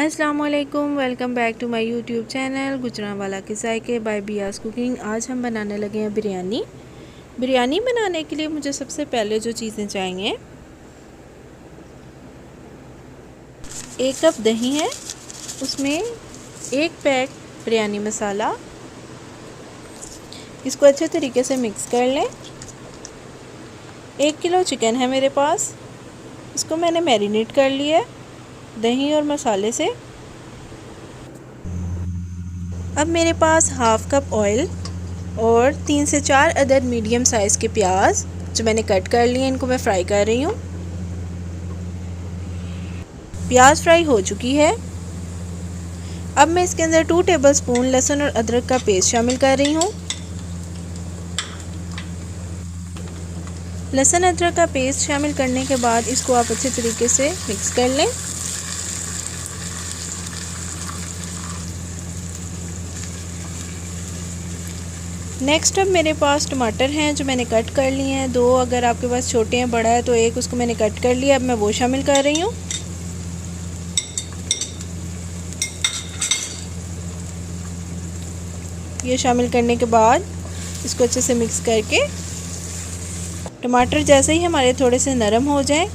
अस्सलामुअलैकुम, welcome back to my YouTube channel Gujranwala के जायके बाय बियास कुकिंग। आज हम बनाने लगे हैं बिरयानी। बिरयानी बनाने के लिए मुझे सबसे पहले जो चीज़ें चाहिए, 1 कप दही है, उसमें 1 पैक बिरयानी मसाला। इसको अच्छे तरीके से मिक्स कर लें। 1 किलो चिकन है मेरे पास, इसको मैंने मैरिनेट कर लिया है दही और मसाले से। अब मेरे पास हाफ़ कप ऑयल और 3 से 4 अदद मीडियम साइज़ के प्याज जो मैंने कट कर लिए, इनको मैं फ्राई कर रही हूँ। प्याज फ्राई हो चुकी है। अब मैं इसके अंदर 2 टेबलस्पून लहसुन और अदरक का पेस्ट शामिल कर रही हूँ। लहसुन अदरक का पेस्ट शामिल करने के बाद इसको आप अच्छे तरीके से मिक्स कर लें। नेक्स्ट अब मेरे पास टमाटर हैं जो मैंने कट कर लिए हैं 2। अगर आपके पास छोटे हैं, बड़ा है तो 1, उसको मैंने कट कर लिया। अब मैं वो शामिल कर रही हूँ। ये शामिल करने के बाद इसको अच्छे से मिक्स करके टमाटर जैसे ही हमारे थोड़े से नरम हो जाए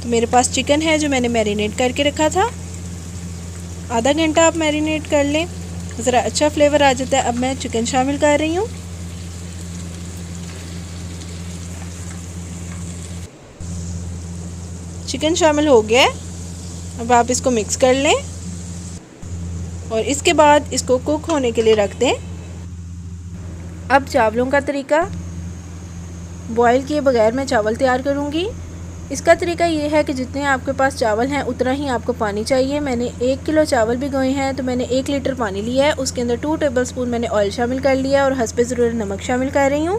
तो मेरे पास चिकन है जो मैंने मैरिनेट करके रखा था। आधा घंटा आप मैरिनेट कर लें, ज़रा अच्छा फ्लेवर आ जाता है। अब मैं चिकन शामिल कर रही हूँ। चिकन शामिल हो गया है। अब आप इसको मिक्स कर लें और इसके बाद इसको कुक होने के लिए रख दें। अब चावलों का तरीका, बॉईल किए बगैर मैं चावल तैयार करूँगी। इसका तरीका ये है कि जितने आपके पास चावल हैं उतना ही आपको पानी चाहिए। मैंने 1 किलो चावल भिगोए हैं तो मैंने 1 लीटर पानी लिया है। उसके अंदर 2 टेबलस्पून मैंने ऑयल शामिल कर लिया है और हस्बे ज़रूरत नमक शामिल कर रही हूँ।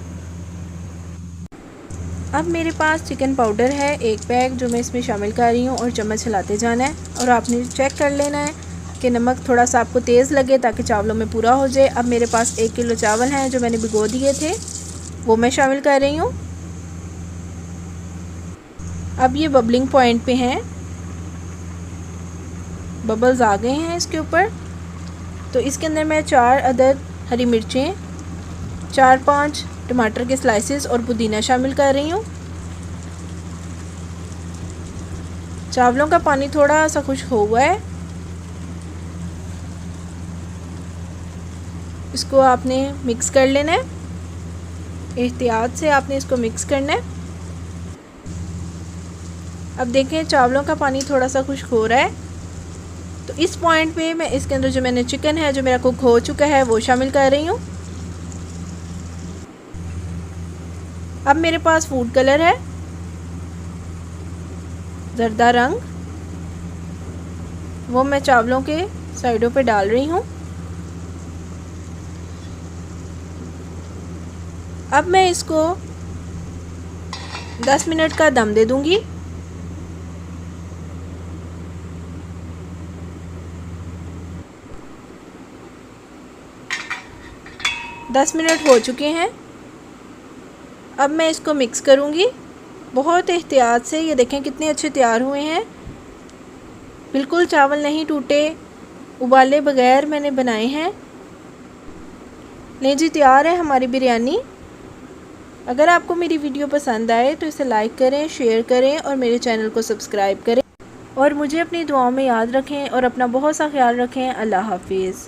अब मेरे पास चिकन पाउडर है 1 पैक जो मैं इसमें शामिल कर रही हूँ और चम्मच हिलाते जाना है और आपने चेक कर लेना है कि नमक थोड़ा सा आपको तेज़ लगे ताकि चावलों में पूरा हो जाए। अब मेरे पास 1 किलो चावल हैं जो मैंने भिगो दिए थे, वो मैं शामिल कर रही हूँ। अब ये बबलिंग पॉइंट पे हैं, बबल्स आ गए हैं इसके ऊपर। तो इसके अंदर मैं 4 अदद हरी मिर्चें, 4-5 टमाटर के स्लाइसेस और पुदीना शामिल कर रही हूँ। चावलों का पानी थोड़ा सा खुश्क हो हुआ है, इसको आपने मिक्स कर लेना है। एहतियात से आपने इसको मिक्स करना है। अब देखें चावलों का पानी थोड़ा सा खुश्क हो रहा है, तो इस पॉइंट पे मैं इसके अंदर जो मैंने चिकन है जो मेरा कुक हो चुका है वो शामिल कर रही हूँ। अब मेरे पास फूड कलर है जर्दा रंग, वो मैं चावलों के साइडों पे डाल रही हूँ। अब मैं इसको 10 मिनट का दम दे दूँगी। दस मिनट हो चुके हैं। अब मैं इसको मिक्स करूँगी बहुत एहतियात से। ये देखें कितने अच्छे तैयार हुए हैं, बिल्कुल चावल नहीं टूटे, उबाले बगैर मैंने बनाए हैं। ले जी, तैयार है हमारी बिरयानी। अगर आपको मेरी वीडियो पसंद आए तो इसे लाइक करें, शेयर करें और मेरे चैनल को सब्सक्राइब करें और मुझे अपनी दुआओं में याद रखें और अपना बहुत सा ख्याल रखें। अल्लाह हाफिज़।